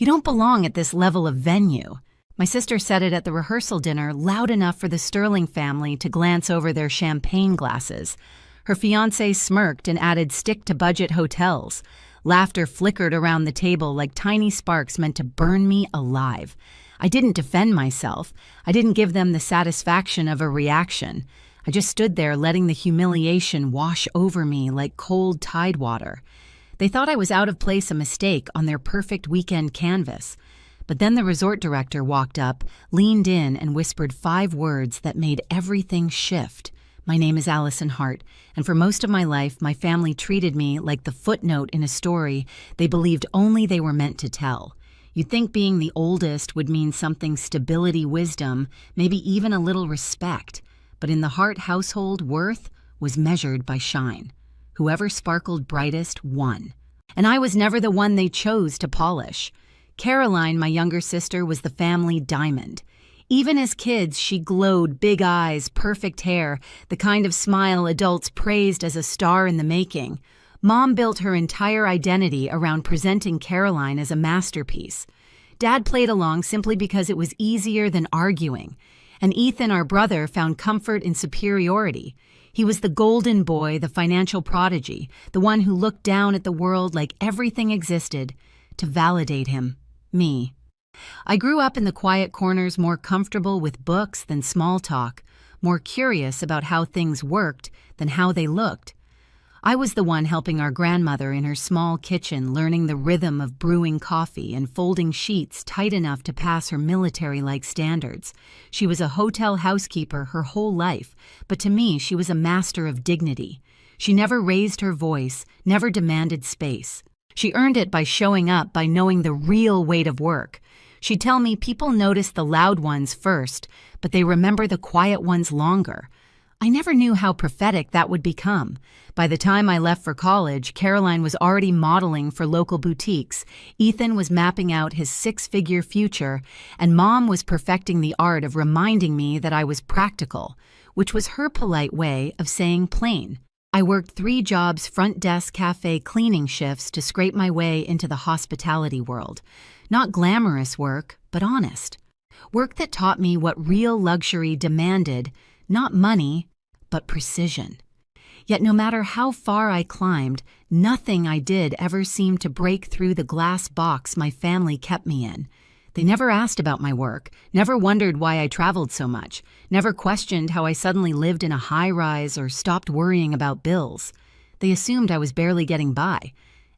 "You don't belong at this level of venue." My sister said it at the rehearsal dinner, loud enough for the Sterling family to glance over their champagne glasses. Her fiancé smirked and added stick to budget hotels. Laughter flickered around the table like tiny sparks meant to burn me alive. I didn't defend myself. I didn't give them the satisfaction of a reaction. I just stood there letting the humiliation wash over me like cold tide water. They thought I was out of place, a mistake on their perfect weekend canvas. But then the resort director walked up, leaned in, and whispered 5 words that made everything shift. "My name is Allison Hart, and for most of my life, my family treated me like the footnote in a story they believed only they were meant to tell. You'd think being the oldest would mean something stability, wisdom, maybe even a little respect. But in the Hart household, worth was measured by shine. Whoever sparkled brightest won. And I was never the one they chose to polish. Caroline, my younger sister, was the family diamond. Even as kids, she glowed, big eyes, perfect hair, the kind of smile adults praised as a star in the making. Mom built her entire identity around presenting Caroline as a masterpiece. Dad played along simply because it was easier than arguing. And Ethan, our brother, found comfort in superiority. He was the golden boy, the financial prodigy, the one who looked down at the world like everything existed to validate him, me. I grew up in the quiet corners, more comfortable with books than small talk, more curious about how things worked than how they looked. I was the one helping our grandmother in her small kitchen, learning the rhythm of brewing coffee and folding sheets tight enough to pass her military-like standards. She was a hotel housekeeper her whole life, but to me she was a master of dignity. She never raised her voice, never demanded space. She earned it by showing up, by knowing the real weight of work. She'd tell me people notice the loud ones first, but they remember the quiet ones longer. I never knew how prophetic that would become. By the time I left for college, Caroline was already modeling for local boutiques, Ethan was mapping out his 6-figure future, and Mom was perfecting the art of reminding me that I was practical, which was her polite way of saying plain. I worked 3 jobs, front desk, cafe, cleaning shifts to scrape my way into the hospitality world. Not glamorous work, but honest. Work that taught me what real luxury demanded, not money, but precision. Yet no matter how far I climbed, nothing I did ever seemed to break through the glass box my family kept me in. They never asked about my work, never wondered why I traveled so much, never questioned how I suddenly lived in a high-rise or stopped worrying about bills. They assumed I was barely getting by,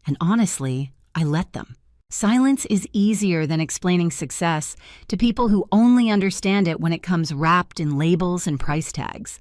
and honestly, I let them. Silence is easier than explaining success to people who only understand it when it comes wrapped in labels and price tags.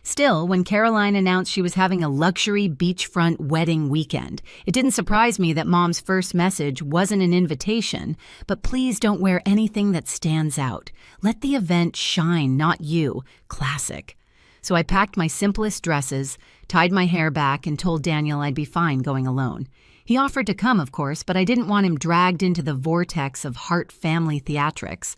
Still, when Caroline announced she was having a luxury beachfront wedding weekend, it didn't surprise me that Mom's first message wasn't an invitation, but please don't wear anything that stands out. Let the event shine, not you. Classic. So I packed my simplest dresses, tied my hair back, and told Daniel I'd be fine going alone. He offered to come, of course, but I didn't want him dragged into the vortex of Hart family theatrics.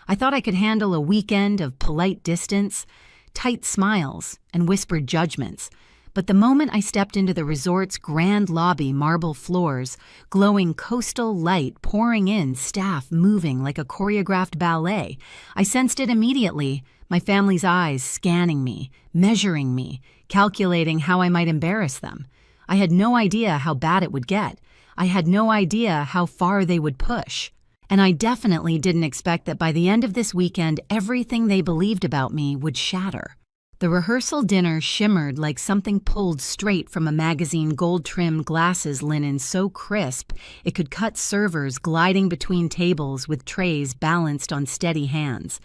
I thought I could handle a weekend of polite distance, tight smiles, and whispered judgments. But the moment I stepped into the resort's grand lobby, marble floors, glowing coastal light pouring in, staff moving like a choreographed ballet, I sensed it immediately, my family's eyes scanning me, measuring me, calculating how I might embarrass them. I had no idea how bad it would get. I had no idea how far they would push. And I definitely didn't expect that by the end of this weekend, everything they believed about me would shatter. The rehearsal dinner shimmered like something pulled straight from a magazine, gold-trimmed glasses linen so crisp it could cut servers gliding between tables with trays balanced on steady hands.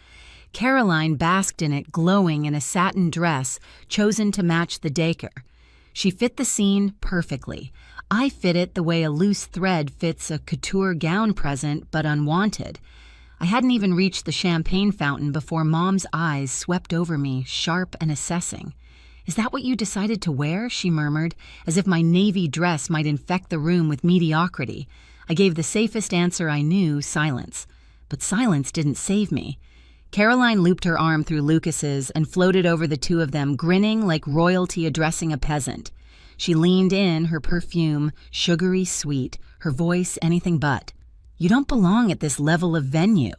Caroline basked in it, glowing in a satin dress chosen to match the decor. She fit the scene perfectly. I fit it the way a loose thread fits a couture gown present, but unwanted. I hadn't even reached the champagne fountain before Mom's eyes swept over me, sharp and assessing. "Is that what you decided to wear?" she murmured, as if my navy dress might infect the room with mediocrity. I gave the safest answer I knew, silence. But silence didn't save me. Caroline looped her arm through Lucas's and floated over the two of them, grinning like royalty addressing a peasant. She leaned in, her perfume sugary sweet, her voice anything but. "You don't belong at this level of venue."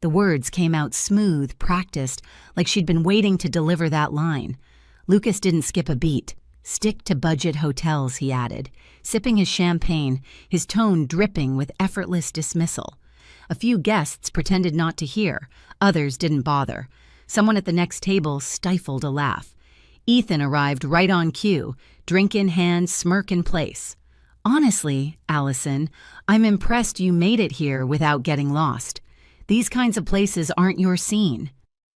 The words came out smooth, practiced, like she'd been waiting to deliver that line. Lucas didn't skip a beat. "Stick to budget hotels," he added, sipping his champagne, his tone dripping with effortless dismissal. A few guests pretended not to hear. Others didn't bother. Someone at the next table stifled a laugh. Ethan arrived right on cue, drink in hand, smirk in place. "Honestly, Allison, I'm impressed you made it here without getting lost. These kinds of places aren't your scene."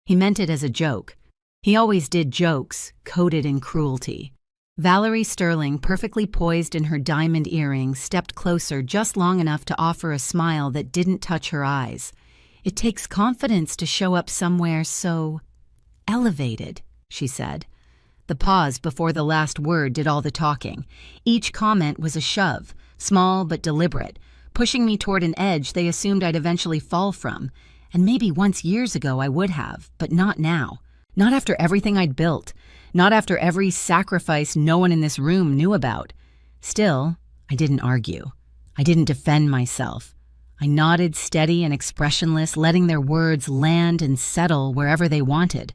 He meant it as a joke. He always did jokes, coated in cruelty. Valerie Sterling, perfectly poised in her diamond earring, stepped closer just long enough to offer a smile that didn't touch her eyes. "It takes confidence to show up somewhere so elevated," she said. The pause before the last word did all the talking. Each comment was a shove, small but deliberate, pushing me toward an edge they assumed I'd eventually fall from. And maybe once years ago I would have, but not now. Not after everything I'd built. Not after every sacrifice no one in this room knew about. Still, I didn't argue. I didn't defend myself. I nodded steady and expressionless, letting their words land and settle wherever they wanted.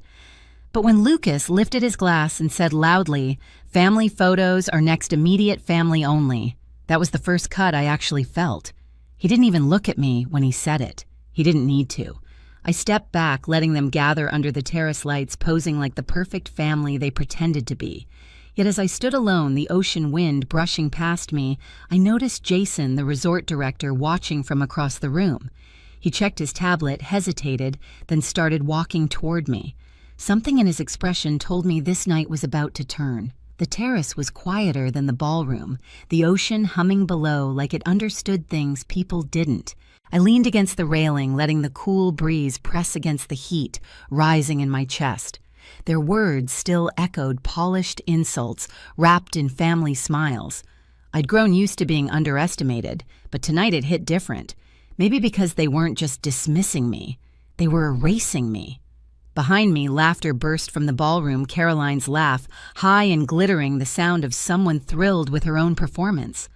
But when Lucas lifted his glass and said loudly, "Family photos are next immediate family only," that was the first cut I actually felt. He didn't even look at me when he said it. He didn't need to. I stepped back, letting them gather under the terrace lights, posing like the perfect family they pretended to be. Yet as I stood alone, the ocean wind brushing past me, I noticed Jason, the resort director, watching from across the room. He checked his tablet, hesitated, then started walking toward me. Something in his expression told me this night was about to turn. The terrace was quieter than the ballroom, the ocean humming below like it understood things people didn't. I leaned against the railing, letting the cool breeze press against the heat, rising in my chest. Their words still echoed polished insults, wrapped in family smiles. I'd grown used to being underestimated, but tonight it hit different. Maybe because they weren't just dismissing me, they were erasing me. Behind me, laughter burst from the ballroom, Caroline's laugh, high and glittering, the sound of someone thrilled with her own performance.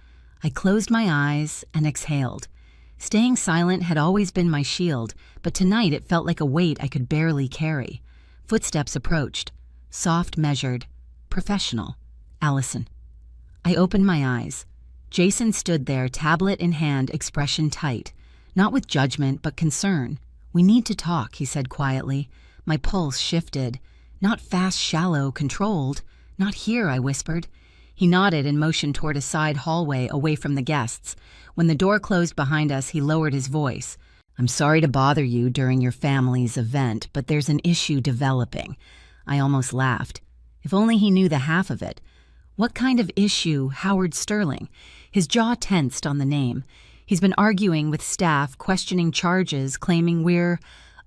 I closed my eyes and exhaled. Staying silent had always been my shield, but tonight it felt like a weight I could barely carry. Footsteps approached. Soft, measured, professional. Allison. I opened my eyes. Jason stood there, tablet in hand, expression tight. Not with judgment, but concern. "We need to talk," he said quietly. My pulse shifted. "Not fast, shallow, controlled. Not here," I whispered. He nodded and motioned toward a side hallway away from the guests. When the door closed behind us, he lowered his voice. "I'm sorry to bother you during your family's event, but there's an issue developing." I almost laughed. If only he knew the half of it. What kind of issue, Howard Sterling? His jaw tensed on the name. He's been arguing with staff, questioning charges, claiming we're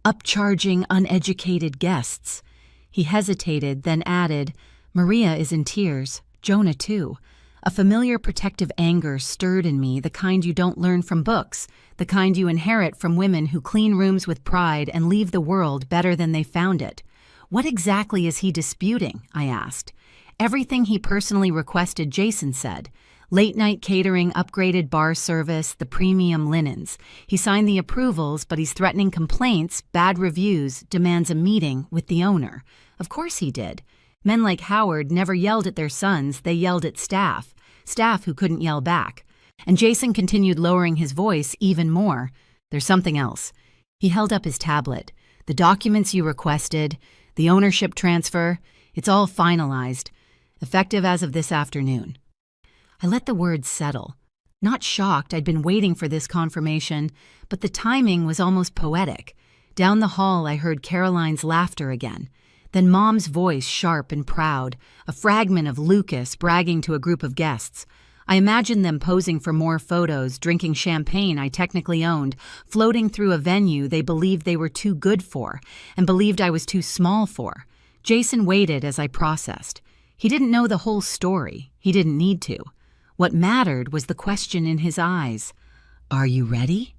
upcharging uneducated guests. He hesitated, then added, "Maria is in tears. Jonah, too." A familiar protective anger stirred in me, the kind you don't learn from books, the kind you inherit from women who clean rooms with pride and leave the world better than they found it. "What exactly is he disputing?" I asked. "Everything he personally requested," Jason said. "Late-night catering, upgraded bar service, the premium linens. He signed the approvals, but he's threatening complaints, bad reviews, demands a meeting with the owner." Of course he did. Men like Howard never yelled at their sons, they yelled at staff who couldn't yell back. And Jason continued lowering his voice even more. "There's something else." He held up his tablet. "The documents you requested, the ownership transfer, it's all finalized, effective as of this afternoon." I let the words settle. Not shocked, I'd been waiting for this confirmation, but the timing was almost poetic. Down the hall, I heard Caroline's laughter again. Then Mom's voice, sharp and proud, a fragment of Lucas bragging to a group of guests. I imagined them posing for more photos, drinking champagne I technically owned, floating through a venue they believed they were too good for, and believed I was too small for. Jason waited as I processed. He didn't know the whole story. He didn't need to. What mattered was the question in his eyes. "Are you ready?"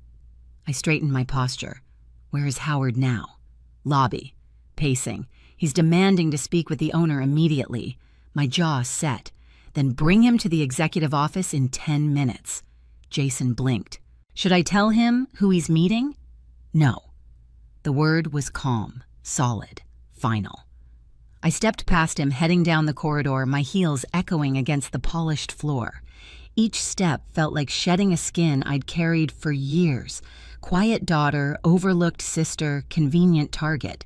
I straightened my posture. "Where is Howard now?" "Lobby." Pacing. "He's demanding to speak with the owner immediately." My jaw set. "Then bring him to the executive office in 10 minutes." Jason blinked. Should I tell him who he's meeting? No. The word was calm, solid, final. I stepped past him, heading down the corridor, my heels echoing against the polished floor. Each step felt like shedding a skin I'd carried for years. Quiet daughter, overlooked sister, convenient target.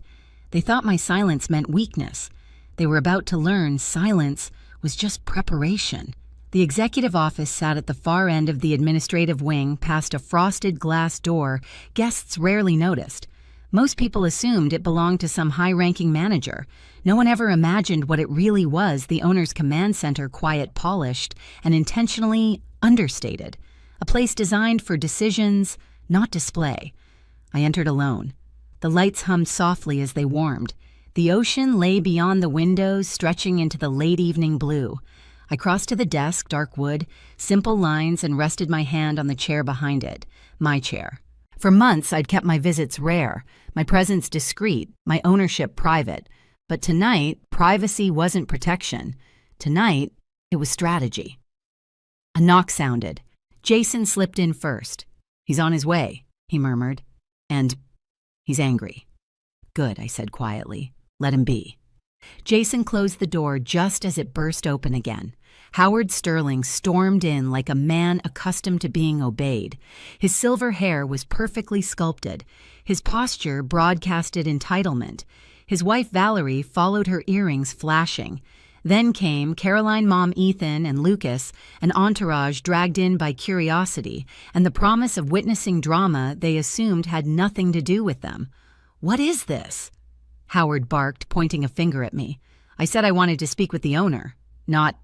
They thought my silence meant weakness. They were about to learn silence was just preparation. The executive office sat at the far end of the administrative wing, past a frosted glass door guests rarely noticed. Most people assumed it belonged to some high-ranking manager. No one ever imagined what it really was, the owner's command center, quiet, polished, and intentionally understated. A place designed for decisions, not display. I entered alone. The lights hummed softly as they warmed. The ocean lay beyond the windows, stretching into the late evening blue. I crossed to the desk, dark wood, simple lines, and rested my hand on the chair behind it, my chair. For months, I'd kept my visits rare, my presence discreet, my ownership private. But tonight, privacy wasn't protection. Tonight, it was strategy. A knock sounded. Jason slipped in first. "He's on his way," he murmured. "And he's angry." "Good," I said quietly. "Let him be." Jason closed the door just as it burst open again. Howard Sterling stormed in like a man accustomed to being obeyed. His silver hair was perfectly sculpted. His posture broadcasted entitlement. His wife Valerie followed, her earrings flashing. Then came Caroline, Mom Ethan, and Lucas, an entourage dragged in by curiosity and the promise of witnessing drama they assumed had nothing to do with them. "What is this?" Howard barked, pointing a finger at me. "I said I wanted to speak with the owner, not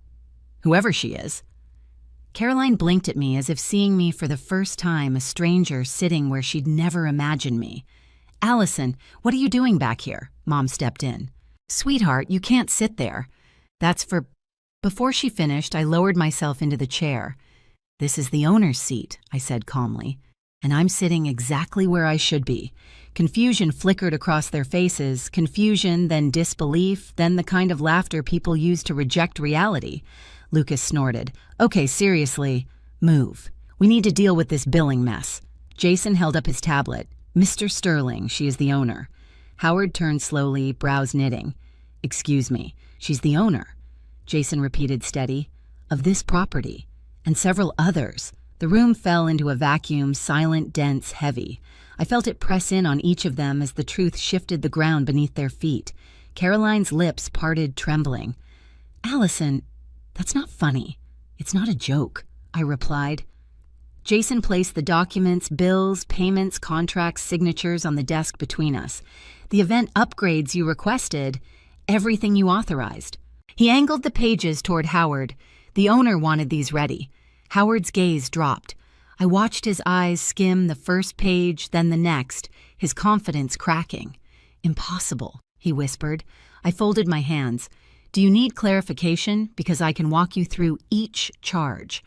whoever she is." Caroline blinked at me as if seeing me for the first time, a stranger sitting where she'd never imagined me. "Allison, what are you doing back here?" Mom stepped in. "Sweetheart, you can't sit there. That's for—" Before she finished, I lowered myself into the chair. "This is the owner's seat," I said calmly, "and I'm sitting exactly where I should be." Confusion flickered across their faces, confusion, then disbelief, then the kind of laughter people use to reject reality. Lucas snorted. "Okay, seriously, move. We need to deal with this billing mess." Jason held up his tablet. "Mr. Sterling, she is the owner." Howard turned slowly, brows knitting. "Excuse me, she's the owner." Jason repeated steady. "Of this property, and several others." The room fell into a vacuum, silent, dense, heavy. I felt it press in on each of them as the truth shifted the ground beneath their feet. Caroline's lips parted, trembling. "Allison, that's not funny. It's not a joke," I replied. Jason placed the documents, bills, payments, contracts, signatures on the desk between us. "The event upgrades you requested, everything you authorized." He angled the pages toward Howard. The owner wanted these ready. Howard's gaze dropped. I watched his eyes skim the first page, then the next, his confidence cracking. "Impossible," he whispered. I folded my hands. "Do you need clarification? Because I can walk you through each charge."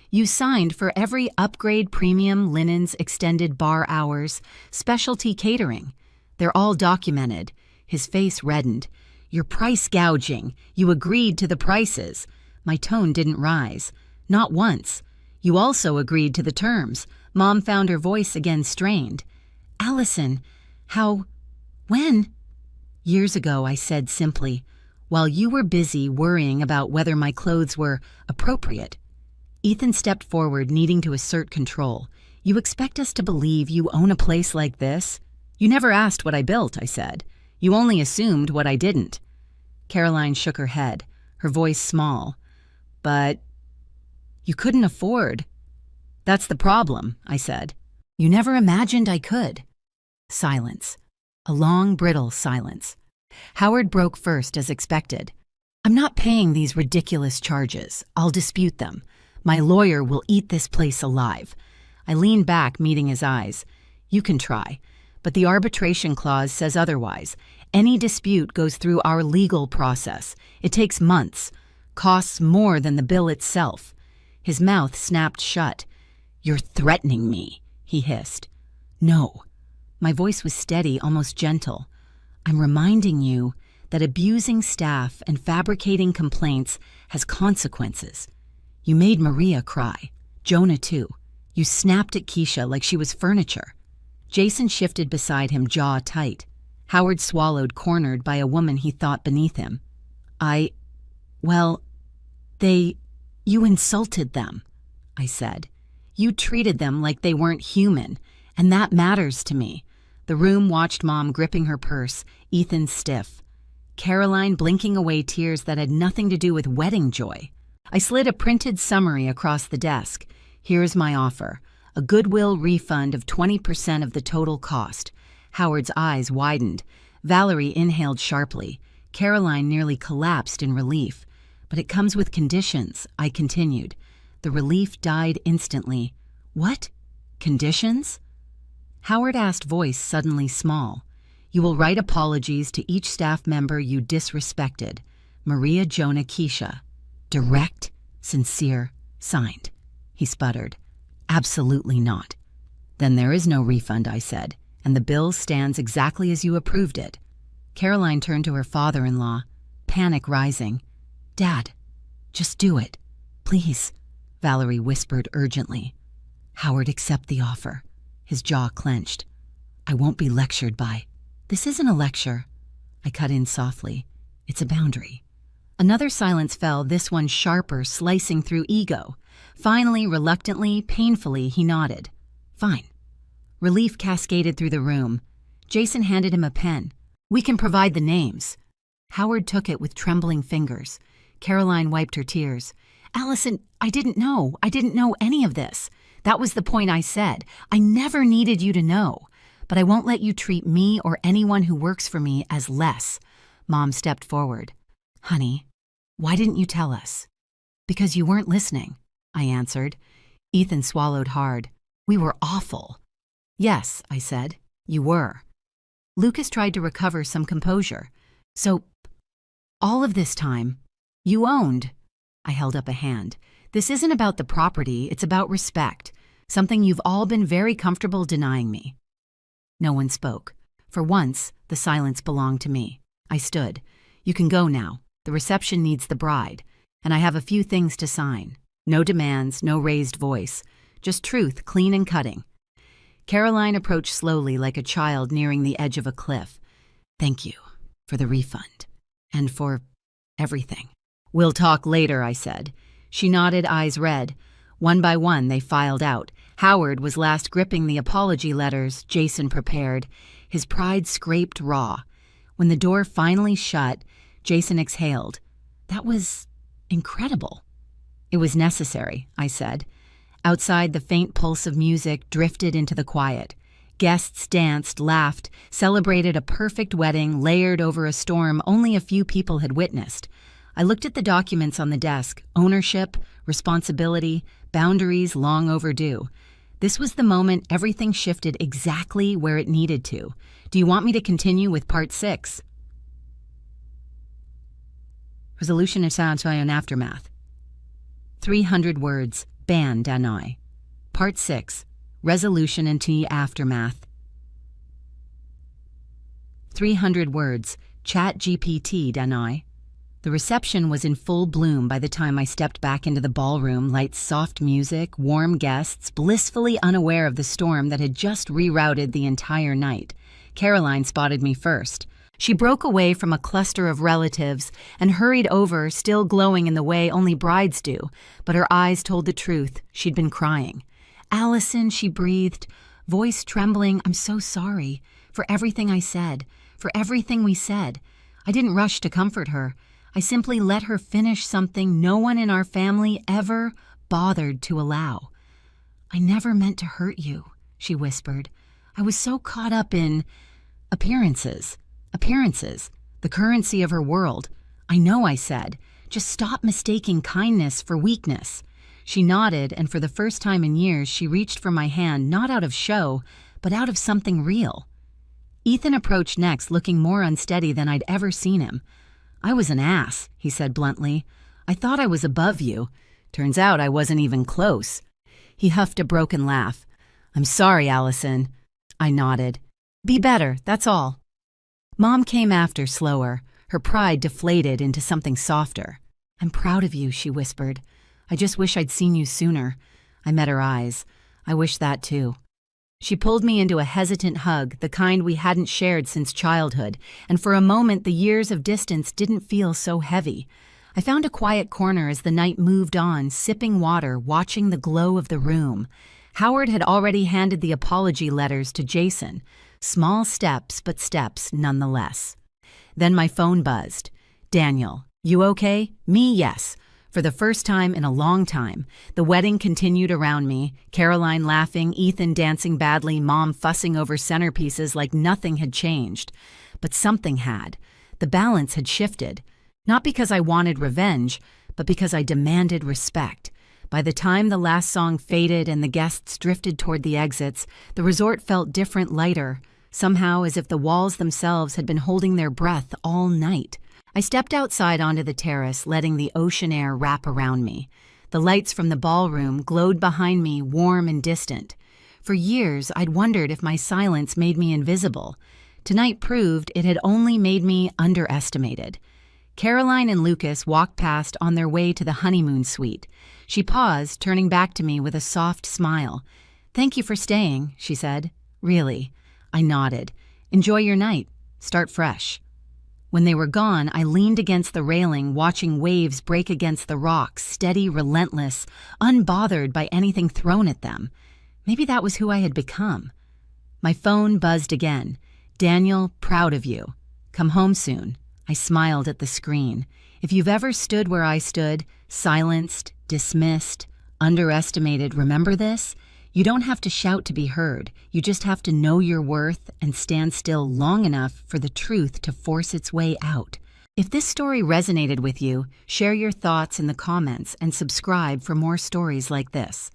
"You signed for every upgrade, premium, linens, extended bar hours, specialty catering. They're all documented." His face reddened. "You're price gouging. You agreed to the prices." My tone didn't rise. "Not once. You also agreed to the terms." Mom found her voice again strained. "Allison, when?" "Years ago," I said simply, "while you were busy worrying about whether my clothes were appropriate." Ethan stepped forward, needing to assert control. "You expect us to believe you own a place like this?" "You never asked what I built," I said. "You only assumed what I didn't." Caroline shook her head, her voice small. "But you couldn't afford." "That's the problem," I said. "You never imagined I could." Silence. A long, brittle silence. Howard broke first, as expected. "I'm not paying these ridiculous charges. I'll dispute them. My lawyer will eat this place alive." I leaned back, meeting his eyes. "You can try, but the arbitration clause says otherwise. Any dispute goes through our legal process. It takes months, costs more than the bill itself." His mouth snapped shut. "You're threatening me," he hissed. "No." My voice was steady, almost gentle. "I'm reminding you that abusing staff and fabricating complaints has consequences. You made Maria cry. Jonah too. You snapped at Keisha like she was furniture. Jason shifted beside him, jaw tight. Howard swallowed, cornered by a woman he thought beneath him. You insulted them, I said. You treated them like they weren't human, and that matters to me. The room watched Mom gripping her purse, Ethan stiff. Caroline blinking away tears that had nothing to do with wedding joy. I slid a printed summary across the desk. Here's my offer. A goodwill refund of 20% of the total cost. Howard's eyes widened. Valerie inhaled sharply. Caroline nearly collapsed in relief. But it comes with conditions, I continued. The relief died instantly. What? Conditions? Howard asked, voice suddenly small. You will write apologies to each staff member you disrespected. Maria Jonah Keisha. Direct, sincere, signed. He sputtered. Absolutely not. Then there is no refund, I said, and the bill stands exactly as you approved it. Caroline turned to her father-in-law, panic rising. Dad, just do it. Please, Valerie whispered urgently. Howard, accept the offer. His jaw clenched. I won't be lectured by. This isn't a lecture. I cut in softly. It's a boundary. Another silence fell, this one sharper, slicing through ego. Finally, reluctantly, painfully, he nodded. Fine. Relief cascaded through the room. Jason handed him a pen. We can provide the names. Howard took it with trembling fingers. Caroline wiped her tears. Allison, I didn't know any of this. That was the point I said. I never needed you to know. But I won't let you treat me or anyone who works for me as less. Mom stepped forward. Honey, why didn't you tell us? Because you weren't listening, I answered. Ethan swallowed hard. We were awful. Yes, I said, you were. Lucas tried to recover some composure. So, all of this time, you owned. I held up a hand. This isn't about the property, it's about respect. Something you've all been very comfortable denying me. No one spoke. For once, the silence belonged to me. I stood. You can go now. The reception needs the bride. And I have a few things to sign. No demands, no raised voice. Just truth, clean and cutting. Caroline approached slowly like a child nearing the edge of a cliff. Thank you for the refund. And for everything. We'll talk later, I said. She nodded, eyes red. One by one, they filed out. Howard was last gripping the apology letters Jason prepared. His pride scraped raw. When the door finally shut, Jason exhaled. That was incredible. It was necessary, I said. Outside, the faint pulse of music drifted into the quiet. Guests danced, laughed, celebrated a perfect wedding layered over a storm only a few people had witnessed. I looked at the documents on the desk, ownership, responsibility, boundaries long overdue. This was the moment everything shifted exactly where it needed to. Do you want me to continue with part 6? Resolution of and aftermath. 300 words, ban Danai. Part 6. Resolution into aftermath. 300 words, Chat GPT Danai. The reception was in full bloom by the time I stepped back into the ballroom, lights, soft music, warm guests, blissfully unaware of the storm that had just rerouted the entire night. Caroline spotted me first. She broke away from a cluster of relatives and hurried over, still glowing in the way only brides do, but her eyes told the truth. She'd been crying. Allison, she breathed, voice trembling, I'm so sorry for everything I said, for everything we said. I didn't rush to comfort her. I simply let her finish something no one in our family ever bothered to allow. I never meant to hurt you, she whispered. I was so caught up in appearances, the currency of her world. I know, I said. Just stop mistaking kindness for weakness. She nodded, and for the first time in years, she reached for my hand, not out of show, but out of something real. Ethan approached next, looking more unsteady than I'd ever seen him. I was an ass, he said bluntly. I thought I was above you. Turns out I wasn't even close. He huffed a broken laugh. I'm sorry, Allison. I nodded. Be better, that's all. Mom came after slower, her pride deflated into something softer. I'm proud of you, she whispered. I just wish I'd seen you sooner. I met her eyes. I wish that too. She pulled me into a hesitant hug, the kind we hadn't shared since childhood, and for a moment the years of distance didn't feel so heavy. I found a quiet corner as the night moved on, sipping water, watching the glow of the room. Howard had already handed the apology letters to Jason. Small steps, but steps nonetheless. Then my phone buzzed. "Daniel, you okay?" "Me, yes." For the first time in a long time, the wedding continued around me, Caroline laughing, Ethan dancing badly, Mom fussing over centerpieces like nothing had changed. But something had. The balance had shifted. Not because I wanted revenge, but because I demanded respect. By the time the last song faded and the guests drifted toward the exits, the resort felt different, lighter, somehow as if the walls themselves had been holding their breath all night. I stepped outside onto the terrace, letting the ocean air wrap around me. The lights from the ballroom glowed behind me, warm and distant. For years, I'd wondered if my silence made me invisible. Tonight proved it had only made me underestimated. Caroline and Lucas walked past on their way to the honeymoon suite. She paused, turning back to me with a soft smile. "Thank you for staying," she said. "Really?" I nodded. "Enjoy your night. Start fresh." When they were gone, I leaned against the railing, watching waves break against the rocks, steady, relentless, unbothered by anything thrown at them. Maybe that was who I had become. My phone buzzed again. "Daniel, proud of you. Come home soon." I smiled at the screen. If you've ever stood where I stood, silenced, dismissed, underestimated, remember this? You don't have to shout to be heard. You just have to know your worth and stand still long enough for the truth to force its way out. If this story resonated with you, share your thoughts in the comments and subscribe for more stories like this.